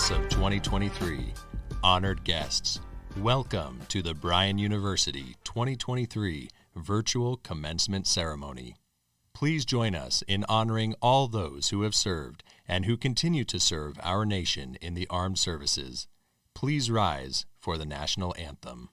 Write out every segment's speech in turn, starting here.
Class of 2023, honored guests, welcome to the Bryan University 2023 Virtual Commencement Ceremony. Please join us in honoring all those who have served and who continue to serve our nation in the armed services. Please rise for the national anthem.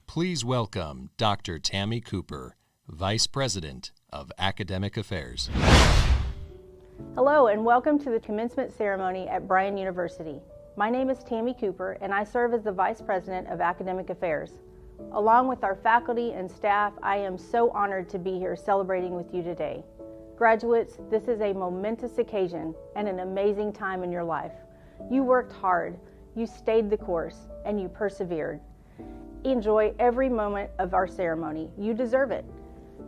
Please welcome Dr. Tammy Cooper, Vice President of Academic Affairs. Hello and welcome to the commencement ceremony at Bryan University. My name is Tammy Cooper and I serve as the Vice President of Academic Affairs. Along with our faculty and staff, I am so honored to be here celebrating with you today. Graduates, this is a momentous occasion and an amazing time in your life. You worked hard, you stayed the course, and you persevered. Enjoy every moment of our ceremony. You deserve it.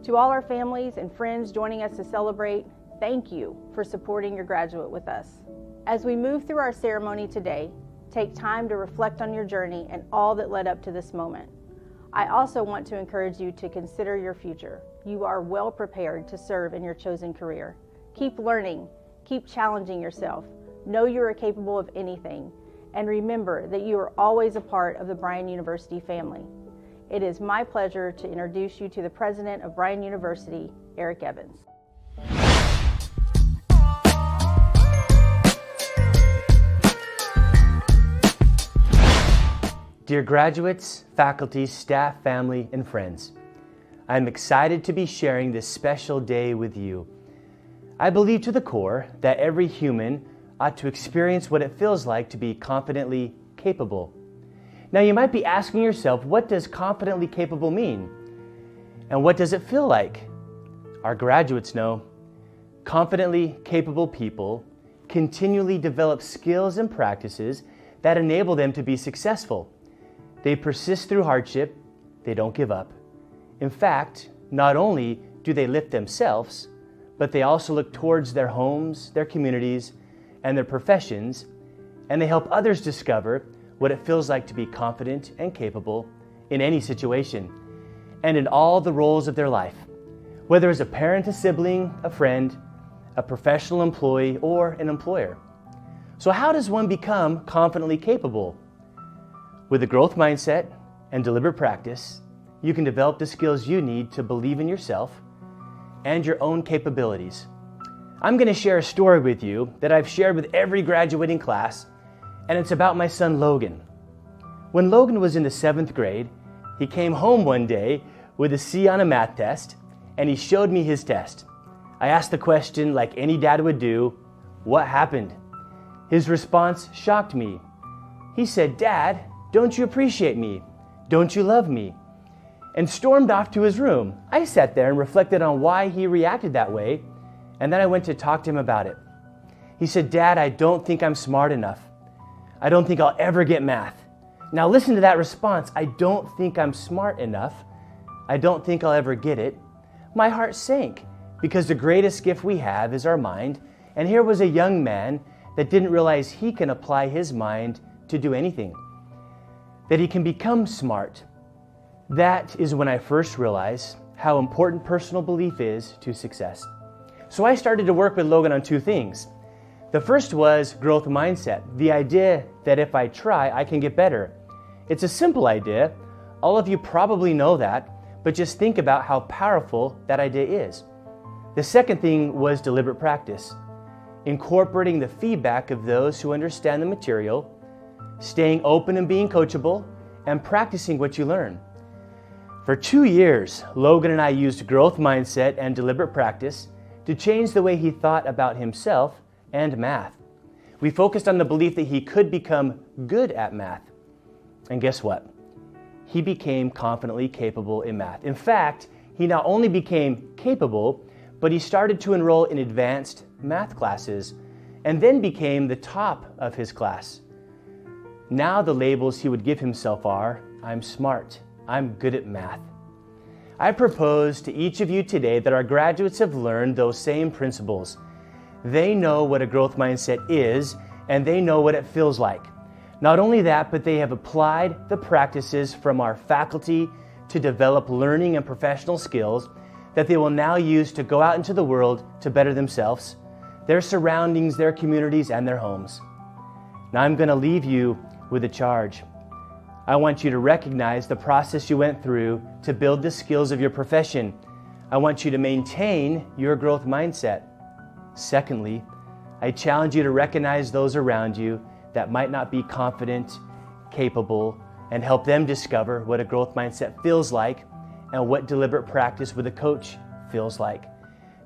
To all our families and friends joining us to celebrate, thank you for supporting your graduate with us. As we move through our ceremony today, take time to reflect on your journey and all that led up to this moment. I also want to encourage you to consider your future. You are well prepared to serve in your chosen career. Keep learning, keep challenging yourself. Know you are capable of anything. And remember that you are always a part of the Bryan University family. It is my pleasure to introduce you to the President of Bryan University, Eric Evans. Dear graduates, faculty, staff, family, and friends, I am excited to be sharing this special day with you. I believe to the core that every human ought to experience what it feels like to be confidently capable. Now you might be asking yourself, what does confidently capable mean? And what does it feel like? Our graduates know. Confidently capable people continually develop skills and practices that enable them to be successful. They persist through hardship, they don't give up. In fact, not only do they lift themselves, but they also look towards their homes, their communities, and their professions, and they help others discover what it feels like to be confident and capable in any situation and in all the roles of their life, whether as a parent, a sibling, a friend, a professional employee, or an employer. So how does one become confidently capable? With a growth mindset and deliberate practice, you can develop the skills you need to believe in yourself and your own capabilities. I'm going to share a story with you that I've shared with every graduating class, and it's about my son Logan. When Logan was in the 7th grade, he came home one day with a C on a math test, and he showed me his test. I asked the question like any dad would do, "What happened?" His response shocked me. He said, "Dad, don't you appreciate me? Don't you love me?" and stormed off to his room. I sat there and reflected on why he reacted that way, and then I went to talk to him about it. He said, "Dad, I don't think I'm smart enough. I don't think I'll ever get math." Now listen to that response. I don't think I'm smart enough. I don't think I'll ever get it. My heart sank because the greatest gift we have is our mind. And here was a young man that didn't realize he can apply his mind to do anything, that he can become smart. That is when I first realized how important personal belief is to success. So I started to work with Logan on two things. The first was growth mindset, the idea that if I try, I can get better. It's a simple idea. All of you probably know that, but just think about how powerful that idea is. The second thing was deliberate practice, incorporating the feedback of those who understand the material, staying open and being coachable, and practicing what you learn. For 2 years, Logan and I used growth mindset and deliberate practice to change the way he thought about himself and math. We focused on the belief that he could become good at math. And guess what? He became confidently capable in math. In fact, he not only became capable, but he started to enroll in advanced math classes and then became the top of his class. Now the labels he would give himself are, I'm smart, I'm good at math. I propose to each of you today that our graduates have learned those same principles. They know what a growth mindset is, and they know what it feels like. Not only that, but they have applied the practices from our faculty to develop learning and professional skills that they will now use to go out into the world to better themselves, their surroundings, their communities, and their homes. Now I'm going to leave you with a charge. I want you to recognize the process you went through to build the skills of your profession. I want you to maintain your growth mindset. Secondly, I challenge you to recognize those around you that might not be confident, capable, and help them discover what a growth mindset feels like and what deliberate practice with a coach feels like,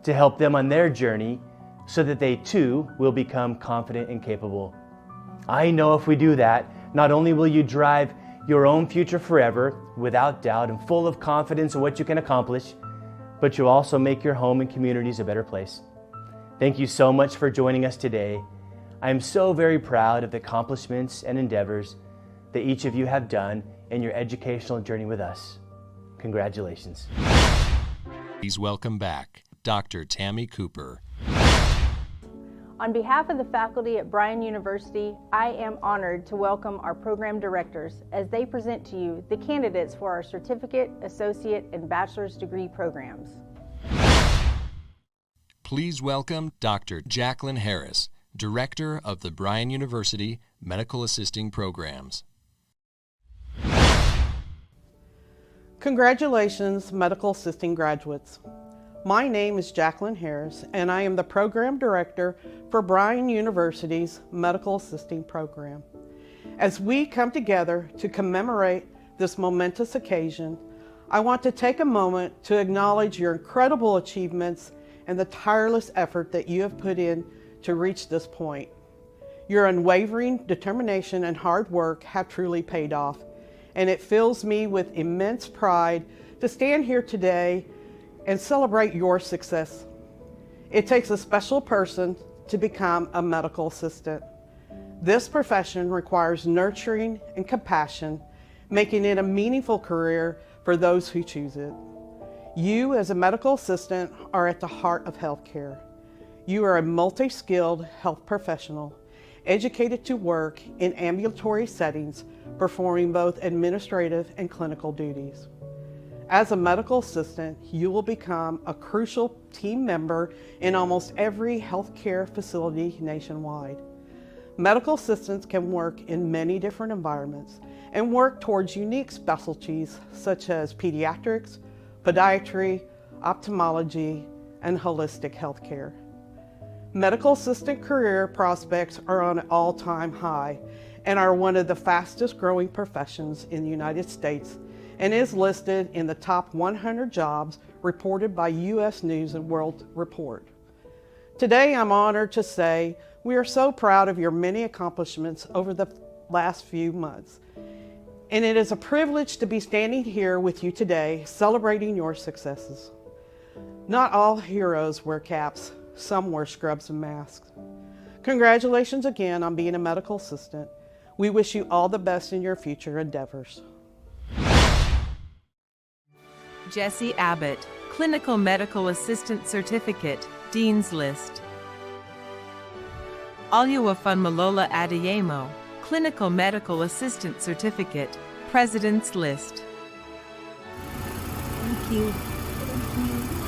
to help them on their journey so that they too will become confident and capable. I know if we do that, not only will you drive your own future forever without doubt and full of confidence in what you can accomplish, but you'll also make your home and communities a better place. Thank you so much for joining us today. I am so very proud of the accomplishments and endeavors that each of you have done in your educational journey with us. Congratulations. Please welcome back Dr. Tammy Cooper. On behalf of the faculty at Bryan University, I am honored to welcome our program directors as they present to you the candidates for our certificate, associate, and bachelor's degree programs. Please welcome Dr. Jacqueline Harris, Director of the Bryan University Medical Assisting Programs. Congratulations, medical assisting graduates. My name is Jacqueline Harris, and I am the Program Director for Bryan University's Medical Assisting Program. As we come together to commemorate this momentous occasion, I want to take a moment to acknowledge your incredible achievements and the tireless effort that you have put in to reach this point. Your unwavering determination and hard work have truly paid off, and it fills me with immense pride to stand here today and celebrate your success. It takes a special person to become a medical assistant. This profession requires nurturing and compassion, making it a meaningful career for those who choose it. You as a medical assistant are at the heart of healthcare. You are a multi-skilled health professional, educated to work in ambulatory settings, performing both administrative and clinical duties. As a medical assistant, you will become a crucial team member in almost every healthcare facility nationwide. Medical assistants can work in many different environments and work towards unique specialties such as pediatrics, podiatry, ophthalmology, and holistic healthcare. Medical assistant career prospects are on an all-time high and are one of the fastest growing professions in the United States and is listed in the top 100 jobs reported by U.S. News & World Report. Today, I'm honored to say we are so proud of your many accomplishments over the last few months. And it is a privilege to be standing here with you today, celebrating your successes. Not all heroes wear caps, some wear scrubs and masks. Congratulations again on being a medical assistant. We wish you all the best in your future endeavors. Jesse Abbott, Clinical Medical Assistant Certificate, Dean's List. Oluwafunmilola Adeyemo, Clinical Medical Assistant Certificate, President's List. Thank you. Thank you.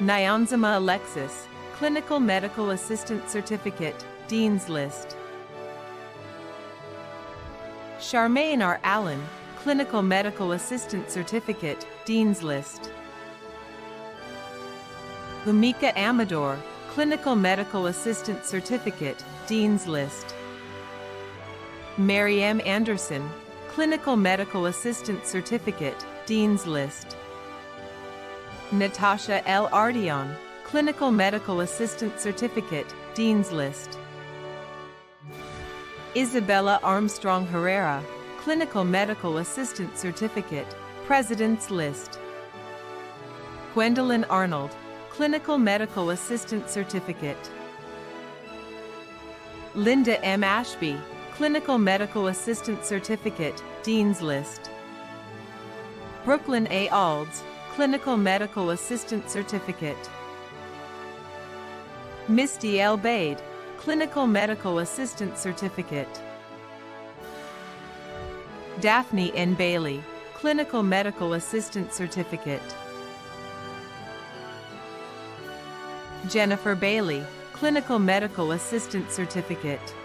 Nyanzama Alexis, Clinical Medical Assistant Certificate, Dean's List. Charmaine R. Allen, Clinical Medical Assistant Certificate, Dean's List. Umika Amador, Clinical Medical Assistant Certificate, Dean's List. Mary M. Anderson, Clinical Medical Assistant Certificate, Dean's List. Natasha L. Ardion, Clinical Medical Assistant Certificate, Dean's List. Isabella Armstrong Herrera, Clinical Medical Assistant Certificate, President's List. Gwendolyn Arnold, Clinical Medical Assistant Certificate. Linda M. Ashby, Clinical Medical Assistant Certificate, Dean's List. Brooklyn A. Alds, Clinical Medical Assistant Certificate. Misty L. Bade, Clinical Medical Assistant Certificate. Daphne N. Bailey, Clinical Medical Assistant Certificate. Jennifer Bailey, Clinical Medical Assistant Certificate.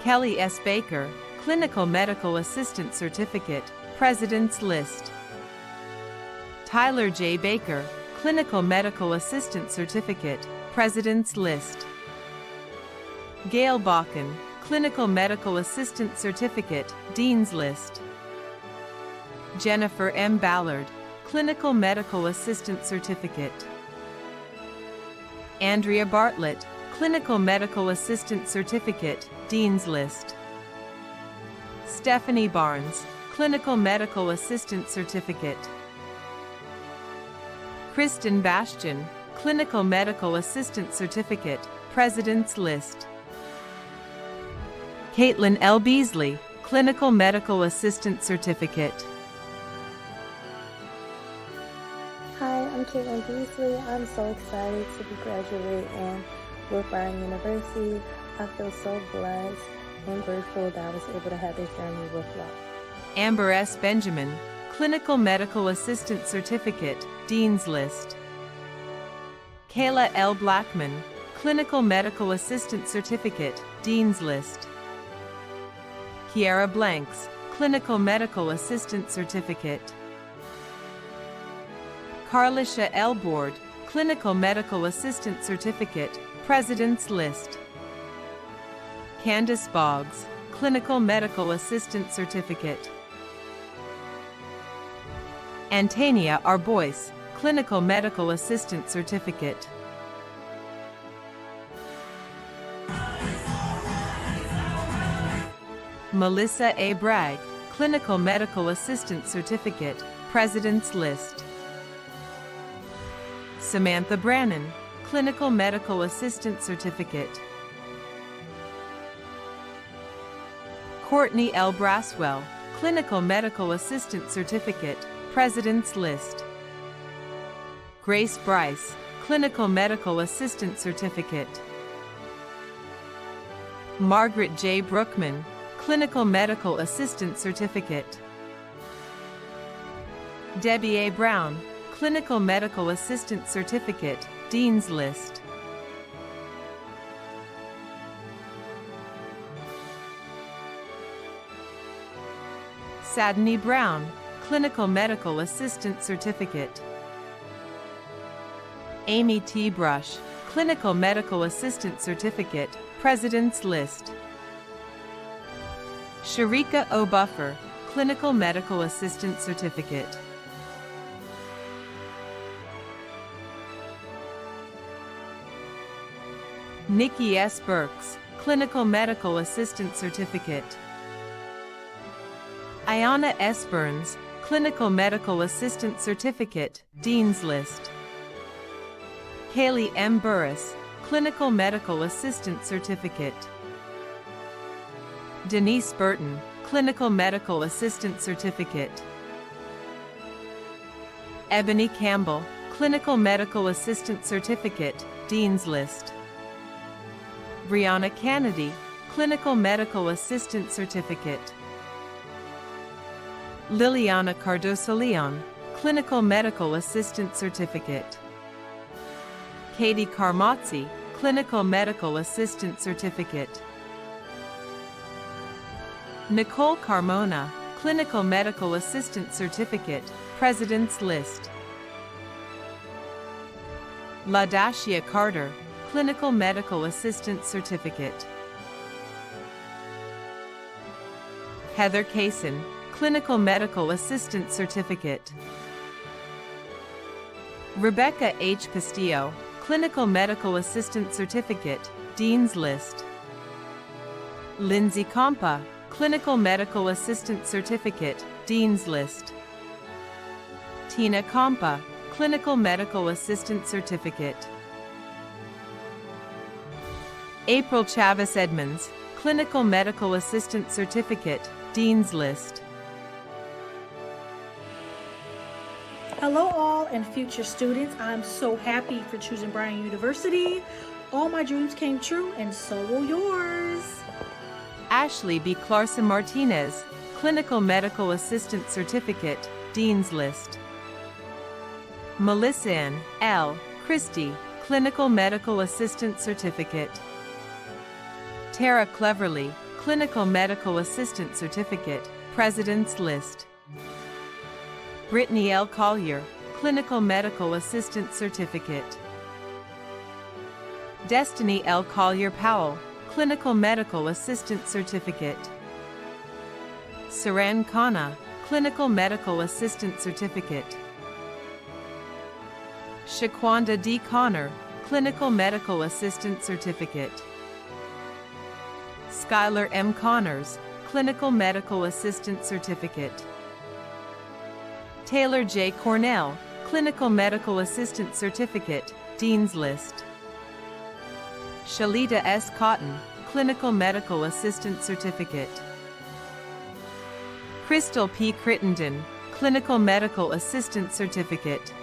Kelly S. Baker, Clinical Medical Assistant Certificate, President's List. Tyler J. Baker, Clinical Medical Assistant Certificate, President's List. Gail Bakken, Clinical Medical Assistant Certificate, Dean's List. Jennifer M. Ballard, Clinical Medical Assistant Certificate. Andrea Bartlett, Clinical Medical Assistant Certificate, Dean's List. Stephanie Barnes, Clinical Medical Assistant Certificate. Kristen Bastian, Clinical Medical Assistant Certificate, President's List. Caitlin L. Beasley, Clinical Medical Assistant Certificate. Hi, I'm Caitlin Beasley. I'm so excited to be graduating with Bryan University. I feel so blessed and grateful that I was able to have this journey with y'all. Amber S. Benjamin, Clinical Medical Assistant Certificate, Dean's List. Kayla L. Blackman, Clinical Medical Assistant Certificate, Dean's List. Kiara Blanks, Clinical Medical Assistant Certificate. Carlisha L. Board, Clinical Medical Assistant Certificate, President's List. Candace Boggs, Clinical Medical Assistant Certificate. Antania R. Boyce, Clinical Medical Assistant Certificate. Melissa A. Bragg, Clinical Medical Assistant Certificate, President's List. Samantha Brannon, Clinical Medical Assistant Certificate. Courtney L. Braswell, Clinical Medical Assistant Certificate, President's List. Grace Bryce, Clinical Medical Assistant Certificate. Margaret J. Brookman, Clinical Medical Assistant Certificate. Debbie A. Brown, Clinical Medical Assistant Certificate, Dean's List. Sadney Brown, Clinical Medical Assistant Certificate. Amy T. Brush, Clinical Medical Assistant Certificate, President's List. Sharika O. Buffer, Clinical Medical Assistant Certificate. Nikki S. Burks, Clinical Medical Assistant Certificate. Ayana S. Burns, Clinical Medical Assistant Certificate, Dean's List. Haley M. Burris, Clinical Medical Assistant Certificate. Denise Burton, Clinical Medical Assistant Certificate. Ebony Campbell, Clinical Medical Assistant Certificate, Dean's List. Brianna Kennedy, Clinical Medical Assistant Certificate. Liliana Cardoso Leon, Clinical Medical Assistant Certificate. Katie Carmazzi, Clinical Medical Assistant Certificate. Nicole Carmona, Clinical Medical Assistant Certificate, President's List. LaDashia Carter, Clinical Medical Assistant Certificate. Heather Kaysen, Clinical Medical Assistant Certificate. Rebecca H. Castillo, Clinical Medical Assistant Certificate, Dean's List. Lindsay Compa, Clinical Medical Assistant Certificate, Dean's List. Tina Compa, Clinical Medical Assistant Certificate. April Chavez Edmonds, Clinical Medical Assistant Certificate, Dean's List. Hello all and future students. I'm so happy for choosing Bryan University. All my dreams came true and so will yours. Ashley B. Clarson Martinez, Clinical Medical Assistant Certificate, Dean's List. Melissa N. L. Christie, Clinical Medical Assistant Certificate. Tara Cleverly, Clinical Medical Assistant Certificate, President's List. Brittany L. Collier, Clinical Medical Assistant Certificate. Destiny L. Collier Powell, Clinical Medical Assistant Certificate. Saran Khanna, Clinical Medical Assistant Certificate. Shaquanda D. Connor, Clinical Medical Assistant Certificate. Skylar M. Connors, Clinical Medical Assistant Certificate. Taylor J. Cornell, Clinical Medical Assistant Certificate, Dean's List. Shalita S. Cotton, Clinical Medical Assistant Certificate. Crystal P. Crittenden, Clinical Medical Assistant Certificate.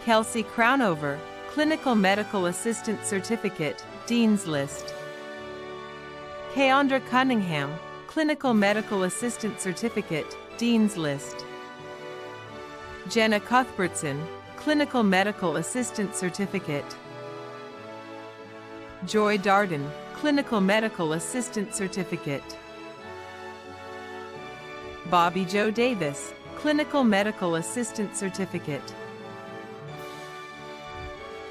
Kelsey Crownover, Clinical Medical Assistant Certificate, Dean's List. Keandra Cunningham, Clinical Medical Assistant Certificate, Dean's List. Jenna Cuthbertson, Clinical Medical Assistant Certificate. Joy Darden, Clinical Medical Assistant Certificate. Bobby Joe Davis, Clinical Medical Assistant Certificate.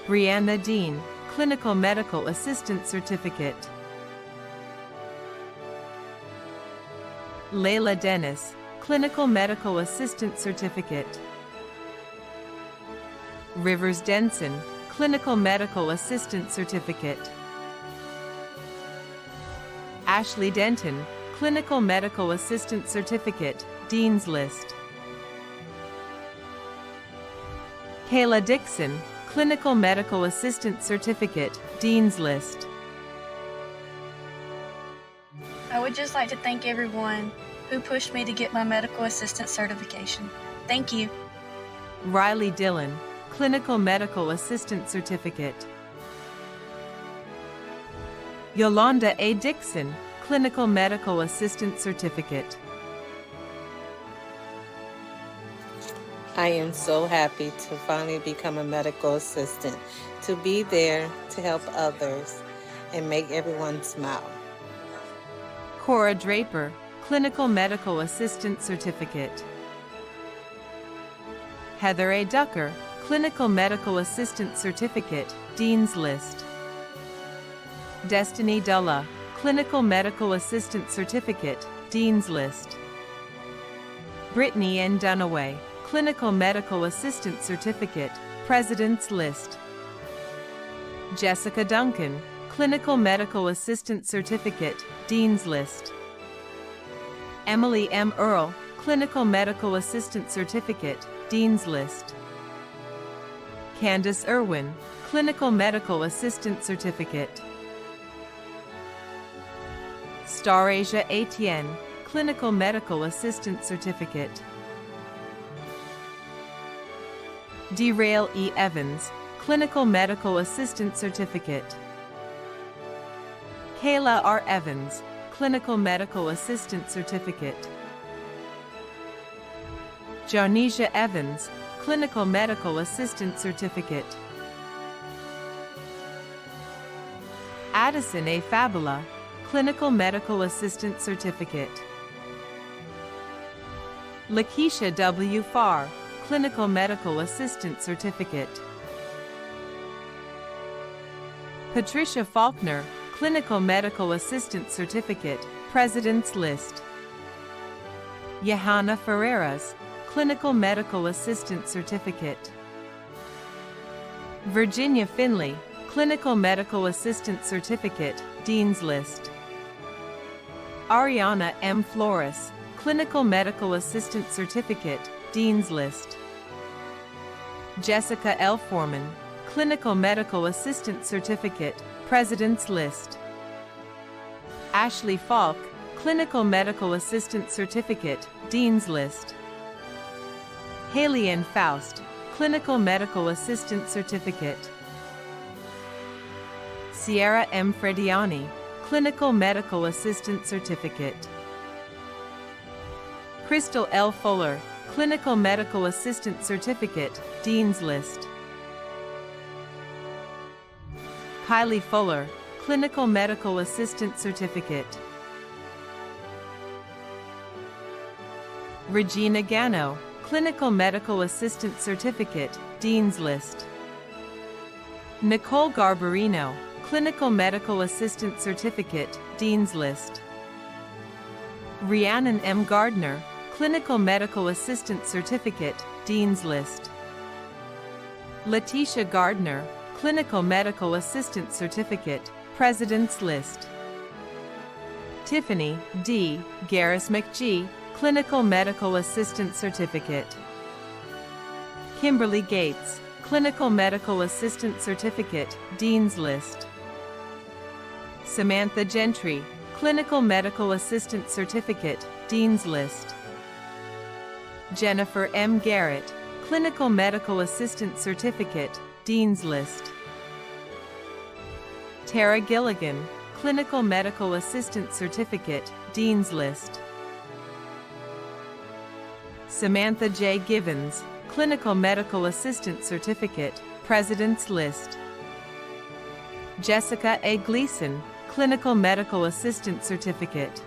Brianna Dean, Clinical Medical Assistant Certificate. Layla Dennis, Clinical Medical Assistant Certificate. Rivers Denson, Clinical Medical Assistant Certificate. Ashley Denton, Clinical Medical Assistant Certificate, Dean's List. Kayla Dixon, Clinical Medical Assistant Certificate, Dean's List. I would just like to thank everyone who pushed me to get my medical assistant certification. Thank you. Riley Dillon, Clinical Medical Assistant Certificate. Yolanda A. Dixon, Clinical Medical Assistant Certificate. I am so happy to finally become a medical assistant, to be there to help others and make everyone smile. Cora Draper, Clinical Medical Assistant Certificate. Heather A. Ducker, Clinical Medical Assistant Certificate, Dean's List. Destiny Dulla, Clinical Medical Assistant Certificate, Dean's List. Brittany N. Dunaway, Clinical Medical Assistant Certificate, President's List. Jessica Duncan, Clinical Medical Assistant Certificate, Dean's List. Emily M. Earl, Clinical Medical Assistant Certificate, Dean's List. Candace Irwin, Clinical Medical Assistant Certificate. Star Asia Etienne, Clinical Medical Assistant Certificate. Derail E. Evans, Clinical Medical Assistant Certificate. Kayla R. Evans, Clinical Medical Assistant Certificate. Jonesia Evans, Clinical Medical Assistant Certificate. Addison A. Fabula, Clinical Medical Assistant Certificate. Lakeisha W. Farr, Clinical Medical Assistant Certificate. Patricia Faulkner, Clinical Medical Assistant Certificate, President's List. Johanna Ferreras, Clinical Medical Assistant Certificate. Virginia Finley, Clinical Medical Assistant Certificate, Dean's List. Ariana M. Flores, Clinical Medical Assistant Certificate, Dean's List. Jessica L. Foreman, Clinical Medical Assistant Certificate, President's List. Ashley Falk, Clinical Medical Assistant Certificate, Dean's List. Haley N. Faust, Clinical Medical Assistant Certificate. Sierra M. Frediani, Clinical Medical Assistant Certificate. Crystal L. Fuller, Clinical Medical Assistant Certificate, Dean's List. Kylie Fuller, Clinical Medical Assistant Certificate. Regina Gano, Clinical Medical Assistant Certificate, Dean's List. Nicole Garbarino, Clinical Medical Assistant Certificate, Dean's List. Rhiannon M. Gardner, Clinical Medical Assistant Certificate, Dean's List. Letitia Gardner, Clinical Medical Assistant Certificate, President's List. Tiffany D. Garris McGee, Clinical Medical Assistant Certificate. Kimberly Gates, Clinical Medical Assistant Certificate, Dean's List. Samantha Gentry, Clinical Medical Assistant Certificate, Dean's List. Jennifer M. Garrett, Clinical Medical Assistant Certificate, Dean's List. Tara Gilligan, Clinical Medical Assistant Certificate, Dean's List. Samantha J. Givens, Clinical Medical Assistant Certificate, President's List. Jessica A. Gleason, Clinical Medical Assistant Certificate.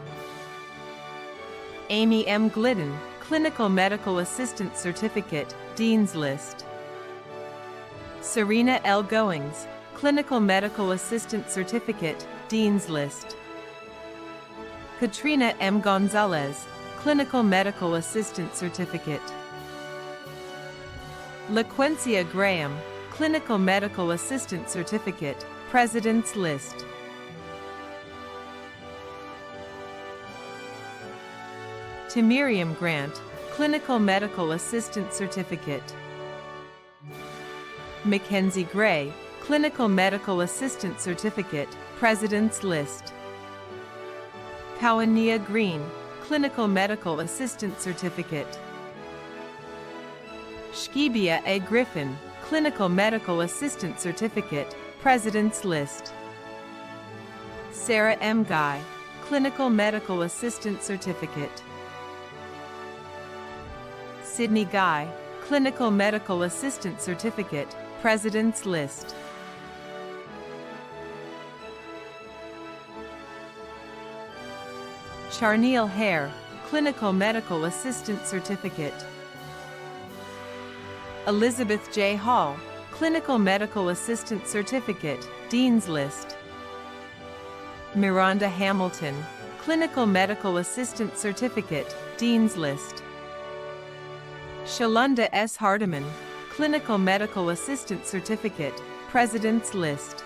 Amy M. Glidden, Clinical Medical Assistant Certificate, Dean's List. Serena L. Goings, Clinical Medical Assistant Certificate, Dean's List. Katrina M. Gonzalez, Clinical Medical Assistant Certificate. LaQuencia Graham, Clinical Medical Assistant Certificate, President's List. To Miriam Grant, Clinical Medical Assistant Certificate. Mackenzie Gray, Clinical Medical Assistant Certificate, President's List. Powania Green, Clinical Medical Assistant Certificate. Shkibia A. Griffin, Clinical Medical Assistant Certificate, President's List. Sarah M. Guy, Clinical Medical Assistant Certificate. Sydney Guy, Clinical Medical Assistant Certificate, President's List. Charneil Hare, Clinical Medical Assistant Certificate. Elizabeth J. Hall, Clinical Medical Assistant Certificate, Dean's List. Miranda Hamilton, Clinical Medical Assistant Certificate, Dean's List. Shalonda S. Hardiman, Clinical Medical Assistant Certificate, President's List.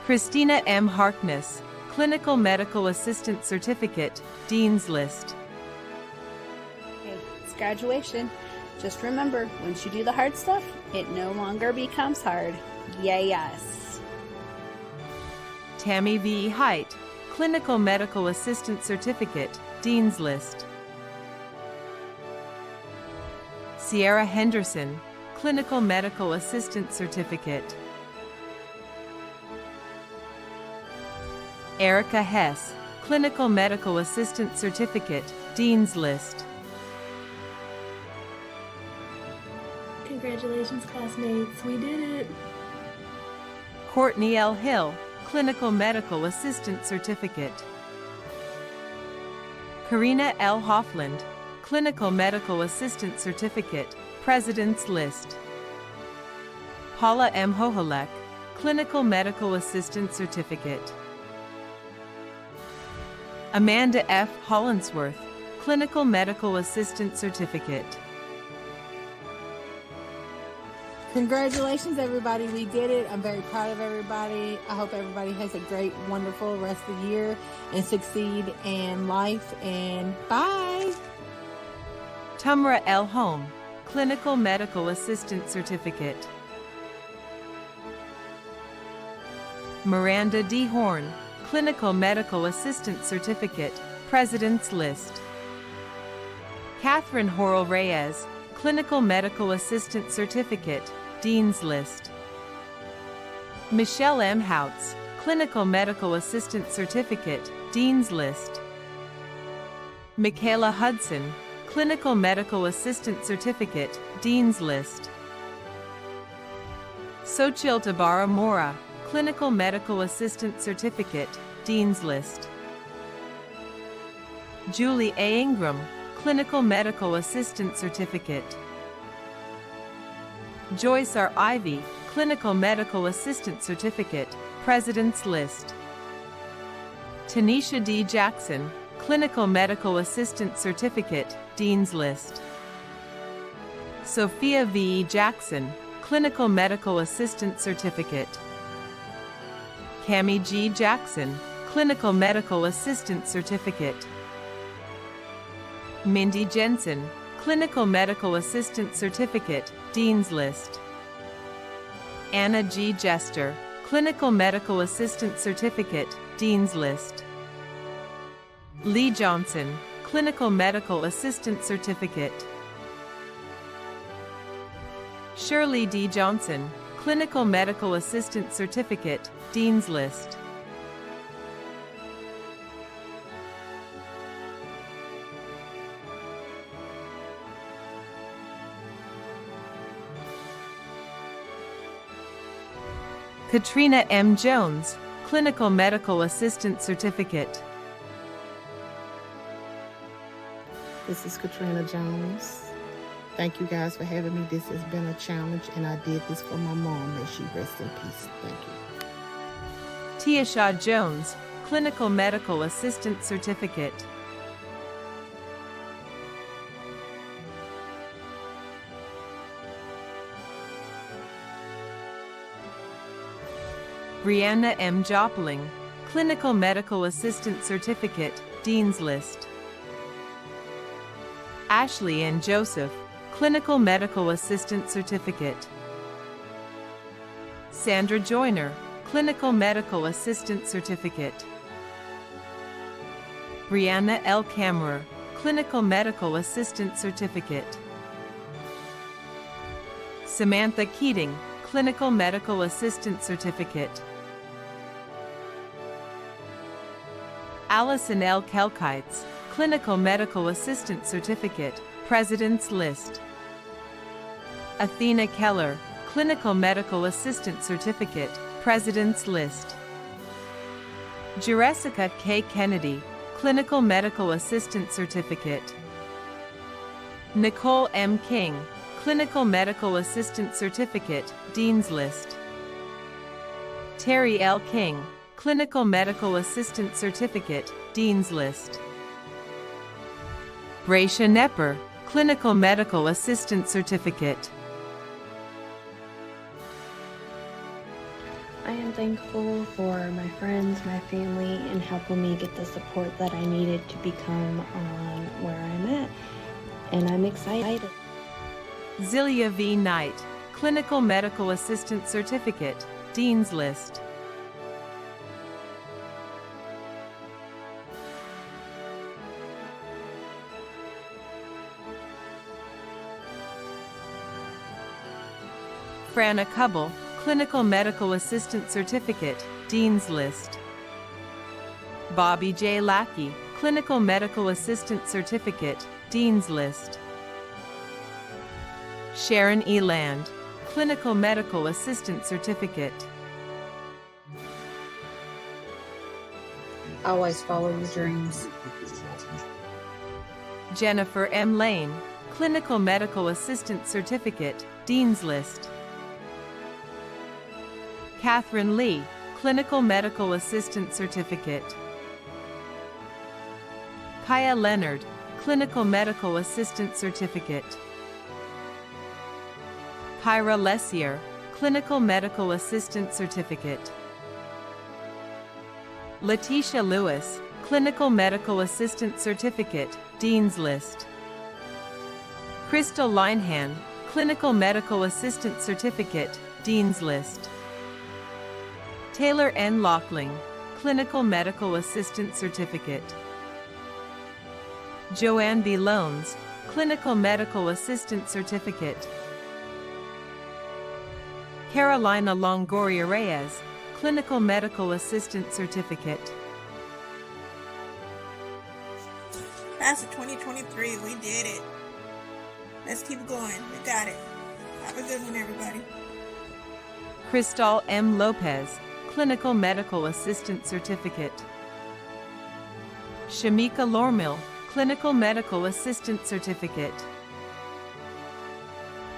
Christina M. Harkness, Clinical Medical Assistant Certificate, Dean's List. Okay, it's graduation. Just remember, once you do the hard stuff, it no longer becomes hard. Yay, yes. Tammy V. Height, Clinical Medical Assistant Certificate, Dean's List. Sierra Henderson, Clinical Medical Assistant Certificate. Erica Hess, Clinical Medical Assistant Certificate, Dean's List. Congratulations, classmates. We did it. Courtney L. Hill, Clinical Medical Assistant Certificate. Karina L. Hoffland, Clinical Medical Assistant Certificate, President's List. Paula M. Hoholek, Clinical Medical Assistant Certificate. Amanda F. Hollinsworth, Clinical Medical Assistant Certificate. Congratulations, everybody. We did it. I'm very proud of everybody. I hope everybody has a great, wonderful rest of the year and succeed in life. And bye. Tumra L. Home, Clinical Medical Assistant Certificate. Miranda D. Horn, Clinical Medical Assistant Certificate, President's List. Catherine Horrell Reyes, Clinical Medical Assistant Certificate, Dean's List. Michelle M. Houts, Clinical Medical Assistant Certificate, Dean's List. Michaela Hudson, Clinical Medical Assistant Certificate, Dean's List. Sochil Tabara Mora, Clinical Medical Assistant Certificate, Dean's List. Julie A. Ingram, Clinical Medical Assistant Certificate. Joyce R. Ivy, Clinical Medical Assistant Certificate, President's List. Tanisha D. Jackson, Clinical Medical Assistant Certificate, Dean's List. Sophia V. Jackson, Clinical Medical Assistant Certificate. Cami G. Jackson, Clinical Medical Assistant Certificate. Mindy Jensen, Clinical Medical Assistant Certificate, Dean's List. Anna G. Jester, Clinical Medical Assistant Certificate, Dean's List. Lee Johnson, Clinical Medical Assistant Certificate. Shirley D. Johnson, Clinical Medical Assistant Certificate, Dean's List. Katrina M. Jones, Clinical Medical Assistant Certificate. This is Katrina Jones. Thank you guys for having me. This has been a challenge, and I did this for my mom. May she rest in peace. Thank you. Tiasha Jones, Clinical Medical Assistant Certificate. Brianna M. Jopling, Clinical Medical Assistant Certificate, Dean's List. Ashley N. Joseph, Clinical Medical Assistant Certificate. Sandra Joyner, Clinical Medical Assistant Certificate. Brianna L. Kammerer, Clinical Medical Assistant Certificate. Samantha Keating, Clinical Medical Assistant Certificate. Allison L. Kelkites, Clinical Medical Assistant Certificate, President's List. Athena Keller, Clinical Medical Assistant Certificate, President's List. Jessica K. Kennedy, Clinical Medical Assistant Certificate. Nicole M. King, Clinical Medical Assistant Certificate, Dean's List. Terry L. King, Clinical Medical Assistant Certificate, Dean's List. Gracia Nepper, Clinical Medical Assistant Certificate. I am thankful for my friends, my family, and helping me get the support that I needed to become on where I'm at. And I'm excited. Zilia V. Knight, Clinical Medical Assistant Certificate, Dean's List. Franna Cubble, Clinical Medical Assistant Certificate, Dean's List. Bobby J. Lackey, Clinical Medical Assistant Certificate, Dean's List. Sharon E. Land, Clinical Medical Assistant Certificate. Always follow your dreams. Jennifer M. Lane, Clinical Medical Assistant Certificate, Dean's List. Catherine Lee, Clinical Medical Assistant Certificate. Kaya Leonard, Clinical Medical Assistant Certificate. Kyra Lessier, Clinical Medical Assistant Certificate. Letitia Lewis, Clinical Medical Assistant Certificate, Dean's List. Crystal Linehan, Clinical Medical Assistant Certificate, Dean's List. Taylor N. Lockling, Clinical Medical Assistant Certificate. Joanne B. Loans, Clinical Medical Assistant Certificate. Carolina Longoria Reyes, Clinical Medical Assistant Certificate. Class of 2023, we did it. Let's keep going. We got it. Have a good one, everybody. Cristal M. Lopez, Clinical Medical Assistant Certificate. Shamika Lormill, Clinical Medical Assistant Certificate.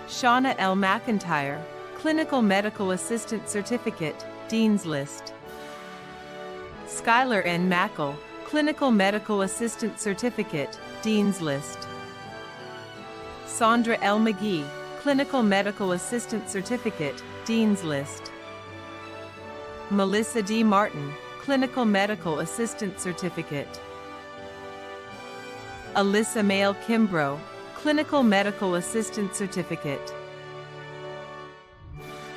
Shauna L. McIntyre, Clinical Medical Assistant Certificate, Dean's List. Skylar N. Mackle, Clinical Medical Assistant Certificate, Dean's List. Sandra L. McGee, Clinical Medical Assistant Certificate, Dean's List. Melissa D. Martin, Clinical Medical Assistant Certificate. Alyssa Mail Kimbrough, Clinical Medical Assistant Certificate.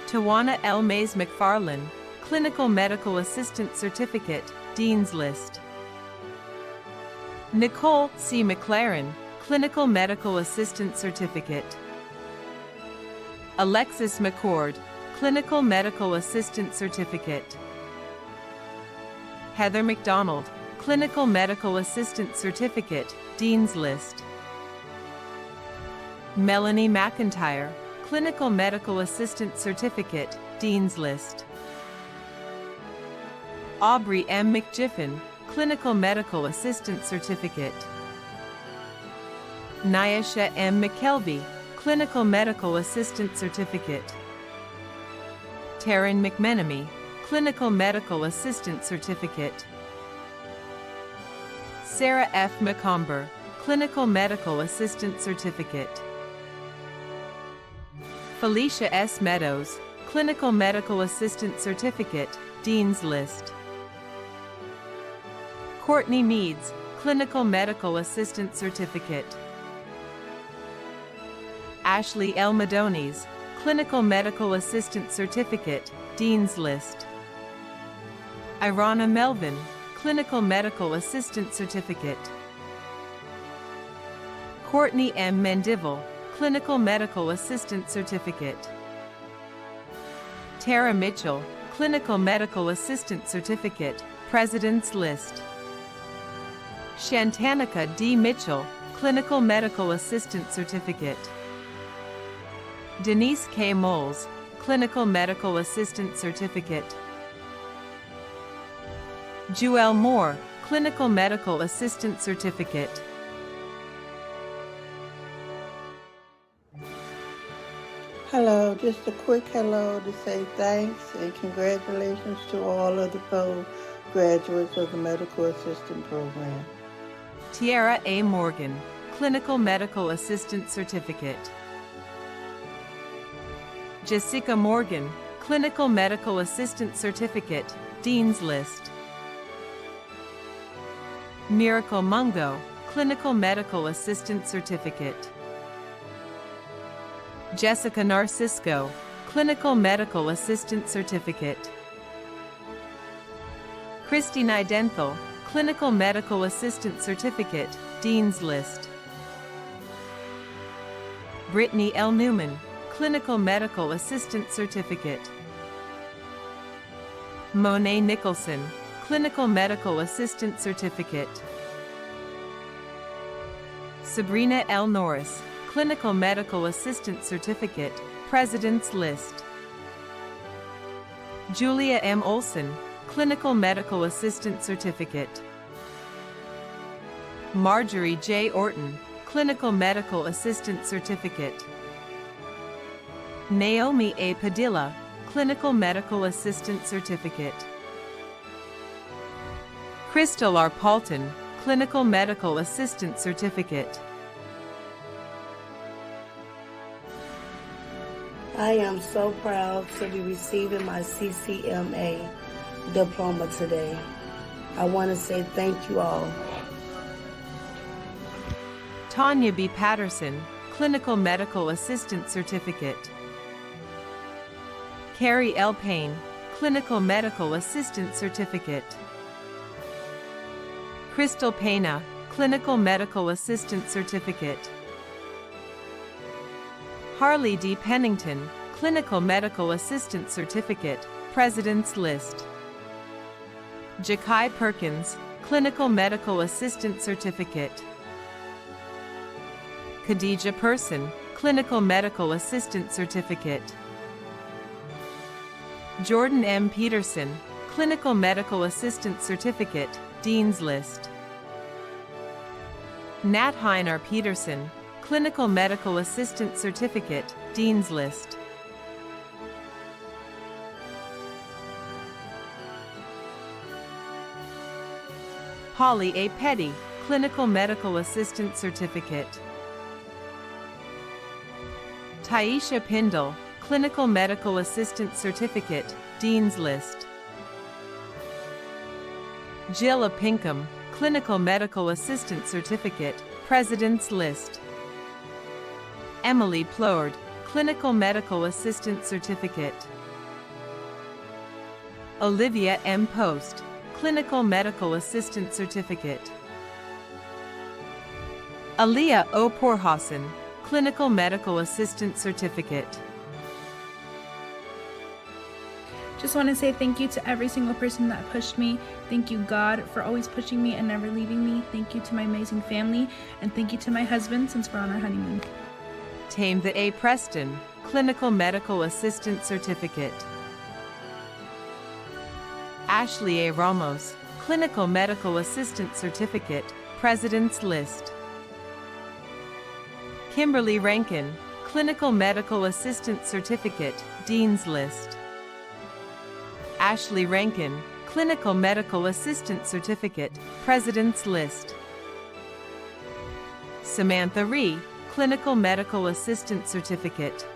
Tawana L. Mays McFarlane, Clinical Medical Assistant Certificate, Dean's List. Nicole C. McLaren, Clinical Medical Assistant Certificate. Alexis McCord, Clinical Medical Assistant Certificate. Heather McDonald, Clinical Medical Assistant Certificate, Dean's List. Melanie McIntyre, Clinical Medical Assistant Certificate, Dean's List. Aubrey M. McGiffin, Clinical Medical Assistant Certificate. Nyasha M. McKelvey, Clinical Medical Assistant Certificate. Taryn McMenemy, Clinical Medical Assistant Certificate. Sarah F. McComber, Clinical Medical Assistant Certificate. Felicia S. Meadows, Clinical Medical Assistant Certificate, Dean's List. Courtney Meads, Clinical Medical Assistant Certificate. Ashley L. Madonis, Clinical Medical Assistant Certificate, Dean's List. Irana Melvin, Clinical Medical Assistant Certificate. Courtney M. Mendival, Clinical Medical Assistant Certificate. Tara Mitchell, Clinical Medical Assistant Certificate, President's List. Shantanika D. Mitchell, Clinical Medical Assistant Certificate. Denise K. Moles, Clinical Medical Assistant Certificate. Jewel Moore, Clinical Medical Assistant Certificate. Hello, just a quick hello to say thanks and congratulations to all of the fellow graduates of the Medical Assistant Program. Tiara A. Morgan, Clinical Medical Assistant Certificate. Jessica Morgan, Clinical Medical Assistant Certificate, Dean's List. Miracle Mungo, Clinical Medical Assistant Certificate. Jessica Narcisco, Clinical Medical Assistant Certificate. Christy Nidenthal, Clinical Medical Assistant Certificate, Dean's List. Brittany L. Newman, Clinical Medical Assistant Certificate. Monet Nicholson, Clinical Medical Assistant Certificate. Sabrina L. Norris, Clinical Medical Assistant Certificate, President's List. Julia M. Olson, Clinical Medical Assistant Certificate. Marjorie J. Orton, Clinical Medical Assistant Certificate. Naomi A. Padilla, Clinical Medical Assistant Certificate. Crystal R. Paulton, Clinical Medical Assistant Certificate. I am so proud to be receiving my CCMA diploma today. I want to say thank you all. Tanya B. Patterson, Clinical Medical Assistant Certificate. Carrie L. Payne, Clinical Medical Assistant Certificate. Crystal Pena, Clinical Medical Assistant Certificate. Harley D. Pennington, Clinical Medical Assistant Certificate, President's List. Jakai Perkins, Clinical Medical Assistant Certificate. Khadija Person, Clinical Medical Assistant Certificate. Jordan M. Peterson, Clinical Medical Assistant Certificate, Dean's List. Nat Heiner Peterson, Clinical Medical Assistant Certificate, Dean's List. Holly A. Petty, Clinical Medical Assistant Certificate. Taisha Pindle, Clinical Medical Assistant Certificate, Dean's List. Jill Pinkham, Clinical Medical Assistant Certificate, President's List. Emily Plord, Clinical Medical Assistant Certificate. Olivia M. Post, Clinical Medical Assistant Certificate. Aaliyah O. Porhausen, Clinical Medical Assistant Certificate. Just want to say thank you to every single person that pushed me. Thank you, God, for always pushing me and never leaving me. Thank you to my amazing family, and thank you to my husband since we're on our honeymoon. Tametha A. Preston, Clinical Medical Assistant Certificate. Ashley A. Ramos, Clinical Medical Assistant Certificate, President's List. Kimberly Rankin, Clinical Medical Assistant Certificate, Dean's List. Ashley Rankin, Clinical Medical Assistant Certificate, President's List. Samantha Ree, Clinical Medical Assistant Certificate.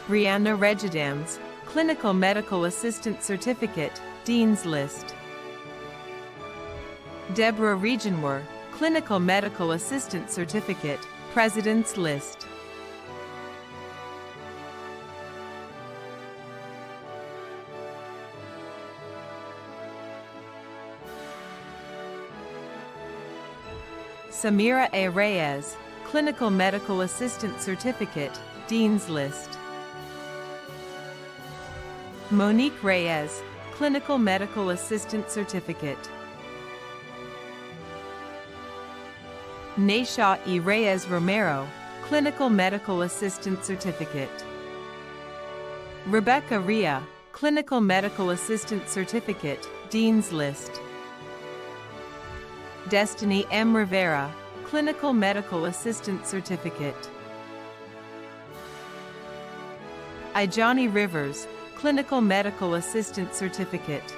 Brianna Regidams, Clinical Medical Assistant Certificate, Dean's List. Deborah Regenwer, Clinical Medical Assistant Certificate, President's List. Samira A. Reyes, Clinical Medical Assistant Certificate, Dean's List. Monique Reyes, Clinical Medical Assistant Certificate. Nayshaw E. Reyes Romero, Clinical Medical Assistant Certificate. Rebecca Ria, Clinical Medical Assistant Certificate, Dean's List. Destiny M. Rivera, Clinical Medical Assistant Certificate. Ijani Rivers, Clinical Medical Assistant Certificate.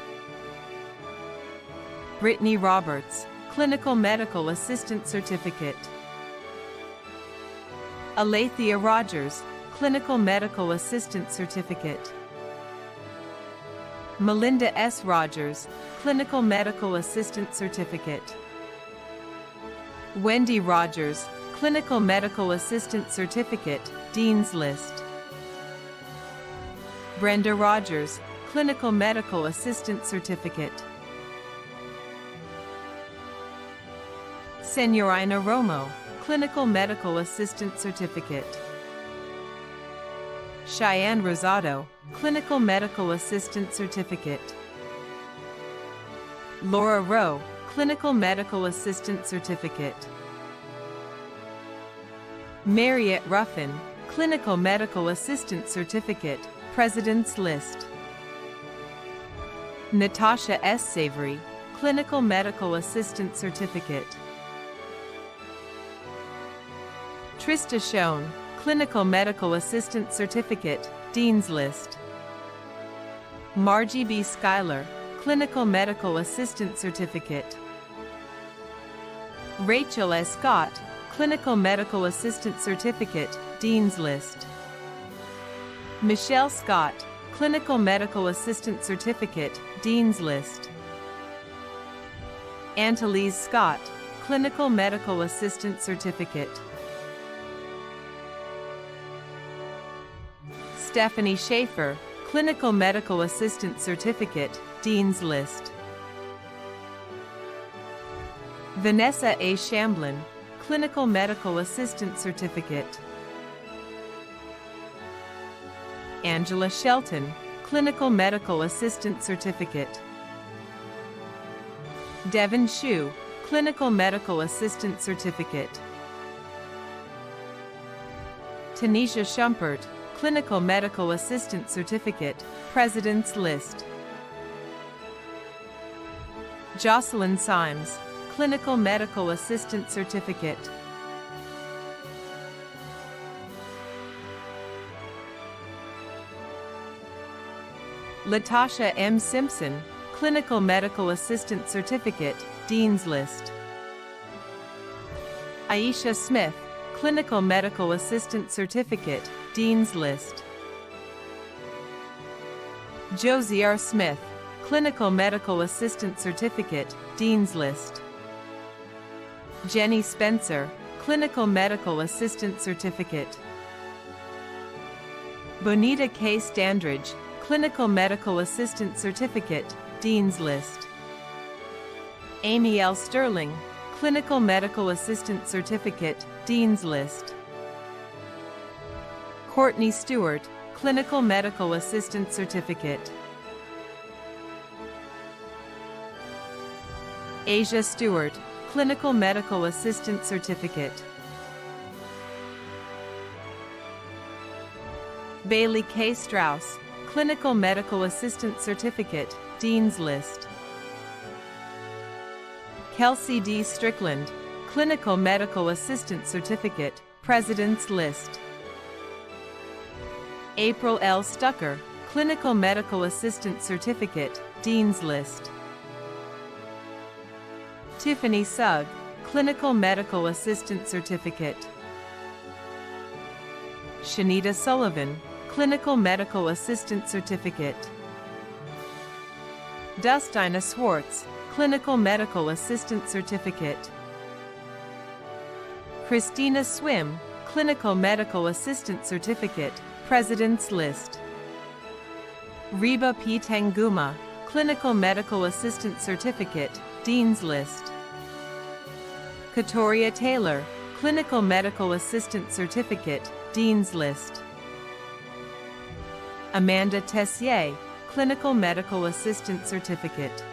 Brittany Roberts, Clinical Medical Assistant Certificate. Alethea Rogers, Clinical Medical Assistant Certificate. Melinda S. Rogers, Clinical Medical Assistant Certificate. Wendy Rogers, Clinical Medical Assistant Certificate, Dean's List. Brenda Rogers, Clinical Medical Assistant Certificate. Senorina Romo, Clinical Medical Assistant Certificate. Cheyenne Rosado, Clinical Medical Assistant Certificate. Laura Rowe, Clinical Medical Assistant Certificate. Marriott Ruffin, Clinical Medical Assistant Certificate, President's List. Natasha S. Savory, Clinical Medical Assistant Certificate. Trista Schoen, Clinical Medical Assistant Certificate, Dean's List. Margie B. Schuyler, Clinical Medical Assistant Certificate. Rachel S. Scott, Clinical Medical Assistant Certificate, Dean's List. Michelle Scott, Clinical Medical Assistant Certificate, Dean's List. Antalise Scott, Clinical Medical Assistant Certificate. Stephanie Schaefer, Clinical Medical Assistant Certificate, Dean's List. Vanessa A. Shamblin, Clinical Medical Assistant Certificate. Angela Shelton, Clinical Medical Assistant Certificate. Devin Shu, Clinical Medical Assistant Certificate. Tanisha Schumpert, Clinical Medical Assistant Certificate, President's List. Jocelyn Symes, Clinical Medical Assistant Certificate. Latasha M. Simpson, Clinical Medical Assistant Certificate, Dean's List. Aisha Smith, Clinical Medical Assistant Certificate, Dean's List. Josie R. Smith, Clinical Medical Assistant Certificate, Dean's List. Jenny Spencer, Clinical Medical Assistant Certificate. Bonita K. Standridge, Clinical Medical Assistant Certificate, Dean's List. Amy L. Sterling, Clinical Medical Assistant Certificate, Dean's List. Courtney Stewart, Clinical Medical Assistant Certificate. Asia Stewart, Clinical Medical Assistant Certificate. Bailey K. Strauss, Clinical Medical Assistant Certificate, Dean's List. Kelsey D. Strickland, Clinical Medical Assistant Certificate, President's List. April L. Stucker, Clinical Medical Assistant Certificate, Dean's List. Tiffany Sugg, Clinical Medical Assistant Certificate. Shanita Sullivan, Clinical Medical Assistant Certificate. Dustina Swartz, Clinical Medical Assistant Certificate. Christina Swim, Clinical Medical Assistant Certificate, President's List. Reba P. Tanguma, Clinical Medical Assistant Certificate, Dean's List. Katoria Taylor, Clinical Medical Assistant Certificate, Dean's List. Amanda Tessier, Clinical Medical Assistant Certificate.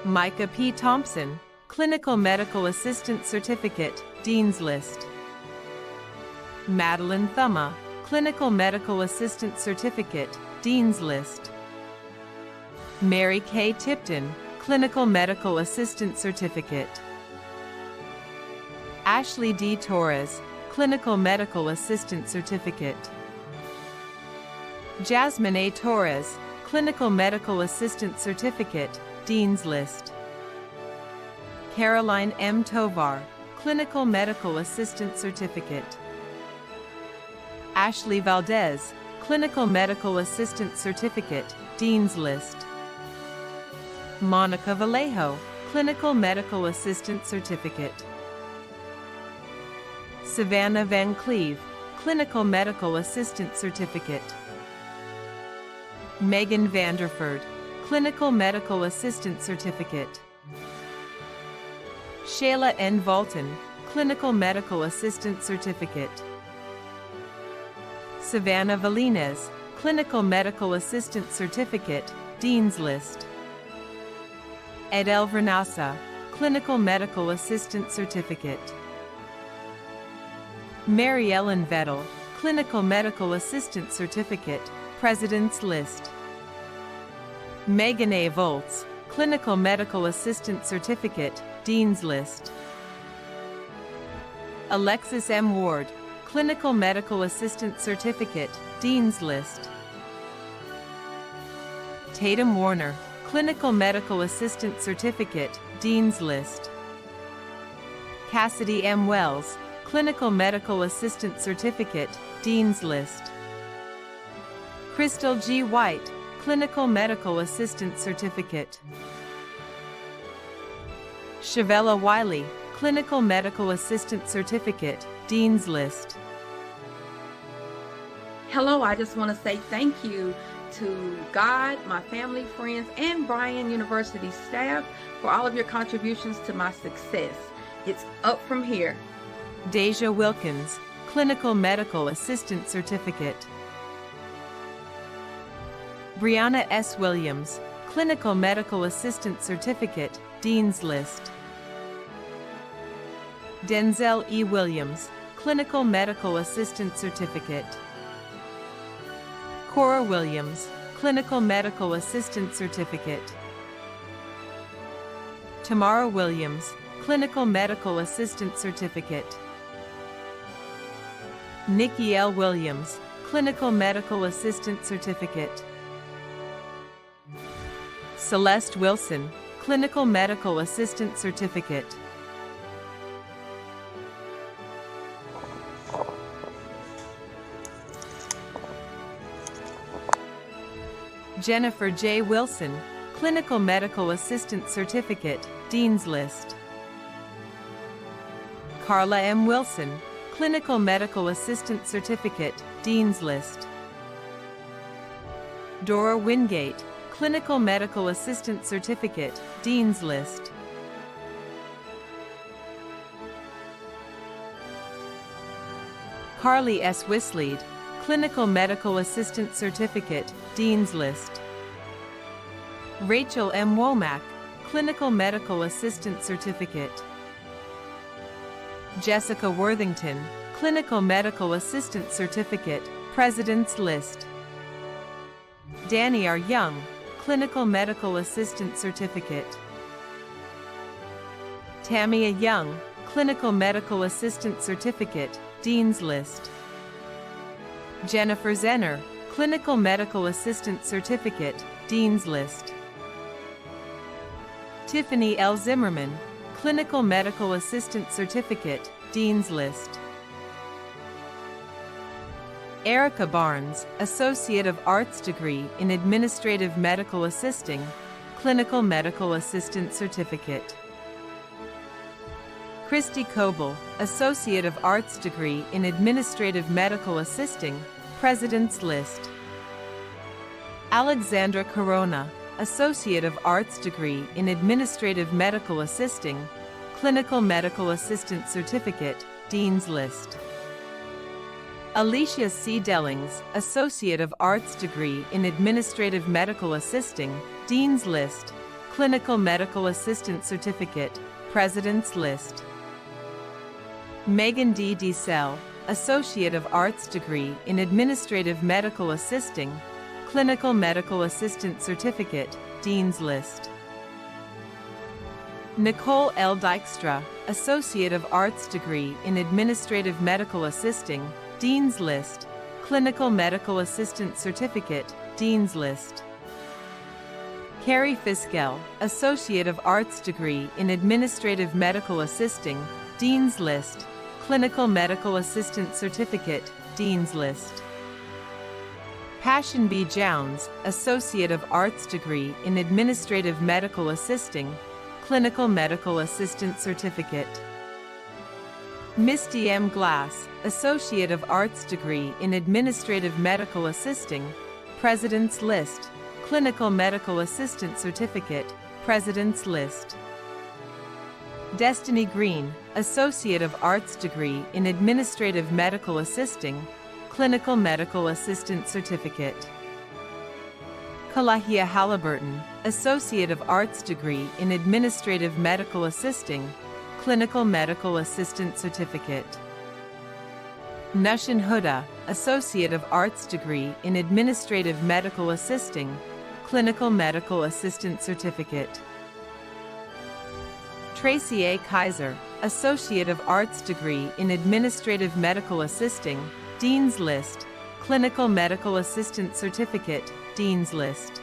Micah P. Thompson, Clinical Medical Assistant Certificate, Dean's List. Madeline Thumma, Clinical Medical Assistant Certificate, Dean's List. Mary K. Tipton, Clinical Medical Assistant Certificate. Ashley D. Torres, Clinical Medical Assistant Certificate. Jasmine A. Torres, Clinical Medical Assistant Certificate, Dean's List. Caroline M. Tovar, Clinical Medical Assistant Certificate. Ashley Valdez, Clinical Medical Assistant Certificate, Dean's List. Monica Vallejo, Clinical Medical Assistant Certificate. Savannah Van Cleve, Clinical Medical Assistant Certificate. Megan Vanderford, Clinical Medical Assistant Certificate. Shayla N. Volton, Clinical Medical Assistant Certificate. Savannah Valines, Clinical Medical Assistant Certificate, Dean's List. Edel Vernasa, Clinical Medical Assistant Certificate. Mary Ellen Vettel, Clinical Medical Assistant Certificate, President's List. Megan A. Volz, Clinical Medical Assistant Certificate, Dean's List. Alexis M. Ward, Clinical Medical Assistant Certificate, Dean's List. Tatum Warner, Clinical Medical Assistant Certificate, Dean's List. Cassidy M. Wells, Clinical Medical Assistant Certificate, Dean's List. Crystal G. White, Clinical Medical Assistant Certificate. Shavella Wiley, Clinical Medical Assistant Certificate, Dean's List. Hello, I just want to say thank you to God, my family, friends, and Bryan University staff for all of your contributions to my success. It's up from here. Deja Wilkins, Clinical Medical Assistant Certificate. Brianna S. Williams, Clinical Medical Assistant Certificate, Dean's List. Denzel E. Williams, Clinical Medical Assistant Certificate. Cora Williams, Clinical Medical Assistant Certificate. Tamara Williams, Clinical Medical Assistant Certificate. Nikki L. Williams, Clinical Medical Assistant Certificate. Celeste Wilson, Clinical Medical Assistant Certificate. Jennifer J. Wilson, Clinical Medical Assistant Certificate, Dean's List. Carla M. Wilson, Clinical Medical Assistant Certificate, Dean's List. Dora Wingate, Clinical Medical Assistant Certificate, Dean's List. Carly S. Wislead, Clinical Medical Assistant Certificate, Dean's List. Rachel M. Womack, Clinical Medical Assistant Certificate. Jessica Worthington, Clinical Medical Assistant Certificate, President's List. Danny R. Young, Clinical Medical Assistant Certificate. Tamia Young, Clinical Medical Assistant Certificate, Dean's List. Jennifer Zenner, Clinical Medical Assistant Certificate, Dean's List. Tiffany L. Zimmerman, Clinical Medical Assistant Certificate, Dean's List. Erica Barnes, Associate of Arts degree in Administrative Medical Assisting, Clinical Medical Assistant Certificate. Christy Coble, Associate of Arts degree in Administrative Medical Assisting, President's List. Alexandra Corona, Associate of Arts degree in Administrative Medical Assisting, Clinical Medical Assistant Certificate, Dean's List. Alicia C. Dellings, Associate of Arts degree in Administrative Medical Assisting, Dean's List, Clinical Medical Assistant Certificate, President's List. Megan D. DeSell, Associate of Arts degree in Administrative Medical Assisting, Clinical Medical Assistant Certificate, Dean's List. Nicole L. Dykstra, Associate of Arts degree in Administrative Medical Assisting, Dean's List, Clinical Medical Assistant Certificate, Dean's List. Carrie Fiskell, Associate of Arts degree in Administrative Medical Assisting, Dean's List, Clinical Medical Assistant Certificate, Dean's List. Passion B. Jones, Associate of Arts degree in Administrative Medical Assisting, Clinical Medical Assistant Certificate. Misty M. Glass, Associate of Arts degree in Administrative Medical Assisting, President's List, Clinical Medical Assistant Certificate, President's List. Destiny Green, Associate of Arts degree in Administrative Medical Assisting, Clinical Medical Assistant Certificate. Kalahia Halliburton, Associate of Arts degree in Administrative Medical Assisting, Clinical Medical Assistant Certificate. Nushin Huda, Associate of Arts degree in Administrative Medical Assisting, Clinical Medical Assistant Certificate. Tracy A. Kaiser, Associate of Arts degree in Administrative Medical Assisting, Dean's List, Clinical Medical Assistant Certificate, Dean's List.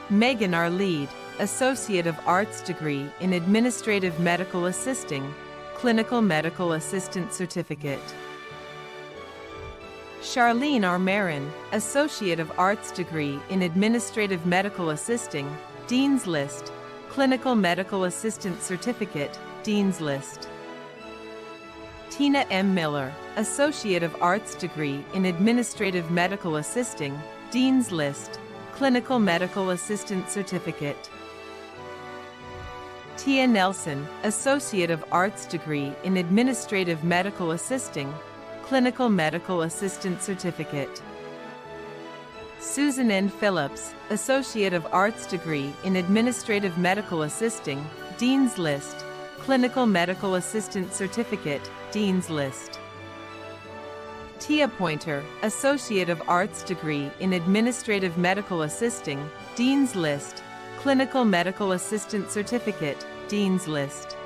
Megan R. Lead, Associate of Arts degree in Administrative Medical Assisting, Clinical Medical Assistant Certificate. Charlene R. Marin, Associate of Arts degree in Administrative Medical Assisting, Dean's List, Clinical Medical Assistant Certificate, Dean's List. Tina M. Miller, Associate of Arts degree in Administrative Medical Assisting, Dean's List, Clinical Medical Assistant Certificate. Tia Nelson, Associate of Arts degree in Administrative Medical Assisting, Clinical Medical Assistant Certificate. Susan N. Phillips, Associate of Arts degree in Administrative Medical Assisting, Dean's List, Clinical Medical Assistant Certificate, Dean's List. Tia Pointer, Associate of Arts degree in Administrative Medical Assisting, Dean's List, Clinical Medical Assistant Certificate, Dean's List.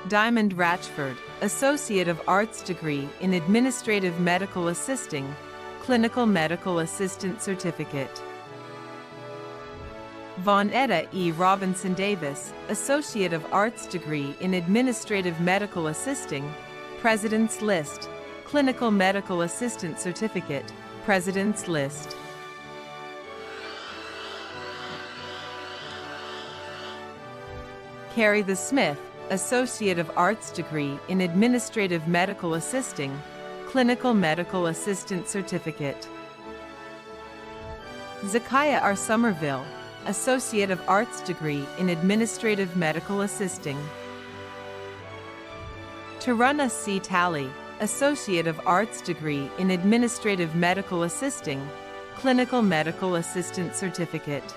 Diamond Ratchford, Associate of Arts degree in Administrative Medical Assisting, Clinical Medical Assistant Certificate. Vonetta E. Robinson Davis, Associate of Arts degree in Administrative Medical Assisting, President's List, Clinical Medical Assistant Certificate, President's List. Carrie the Smith, Associate of Arts degree in Administrative Medical Assisting, Clinical Medical Assistant Certificate. Zakiah R. Somerville, Associate of Arts degree in Administrative Medical Assisting. Taruna C. Talley, Associate of Arts degree in Administrative Medical Assisting, Clinical Medical Assistant Certificate.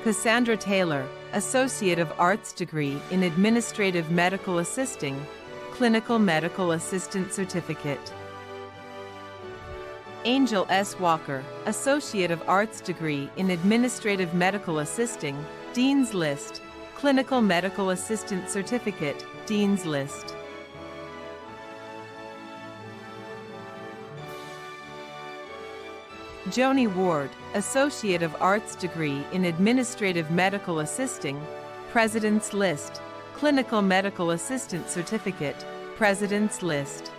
Cassandra Taylor, Associate of Arts degree in Administrative Medical Assisting, Clinical Medical Assistant Certificate. Angel S. Walker, Associate of Arts degree in Administrative Medical Assisting, Dean's List, Clinical Medical Assistant Certificate, Dean's List. Joni Ward, Associate of Arts degree in Administrative Medical Assisting, President's List, Clinical Medical Assistant Certificate, President's List.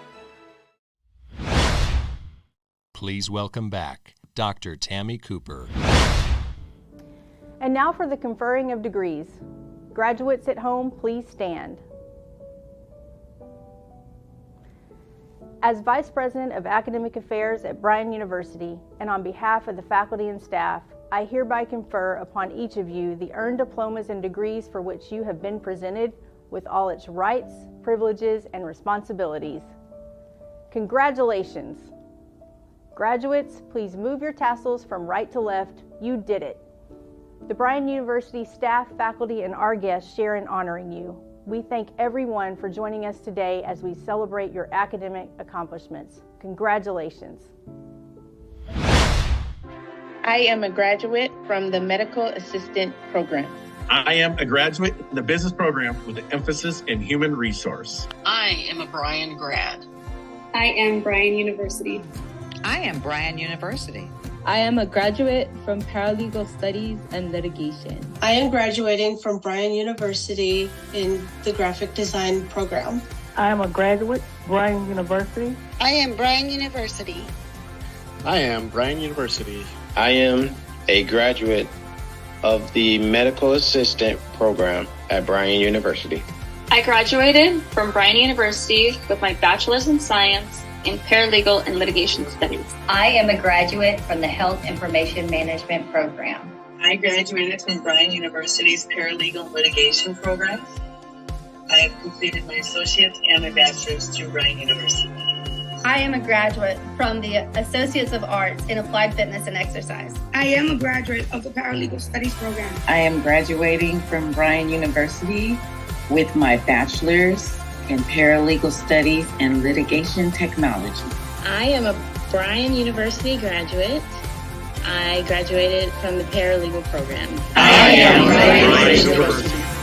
Please welcome back Dr. Tammy Cooper. And now for the conferring of degrees. Graduates at home, please stand. As Vice President of Academic Affairs at Bryan University, and on behalf of the faculty and staff, I hereby confer upon each of you the earned diplomas and degrees for which you have been presented with all its rights, privileges, and responsibilities. Congratulations! Graduates, please move your tassels from right to left. You did it. The Bryan University staff, faculty, and our guests share in honoring you. We thank everyone for joining us today as we celebrate your academic accomplishments. Congratulations. I am a graduate from the Medical Assistant Program. I am a graduate in the business program with an emphasis in human resource. I am a Bryan grad. I am Bryan University. I am Bryan University. I am a graduate from Paralegal Studies and Litigation. I am graduating from Bryan University in the Graphic Design program. I am a graduate, Bryan University. I am Bryan University. I am Bryan University. I am a graduate of the Medical Assistant program at Bryan University. I graduated from Bryan University with my Bachelor's in Science in Paralegal and Litigation Studies. I am a graduate from the Health Information Management program. I graduated from Bryan University's Paralegal Litigation program. I have completed my associate's and my bachelor's through Bryan University. I am a graduate from the Associates of Arts in Applied Fitness and Exercise. I am a graduate of the Paralegal Studies program. I am graduating from Bryan University with my bachelor's in Paralegal Studies and Litigation Technology. I am a Bryan University graduate. I graduated from the paralegal program. I am Bryan University.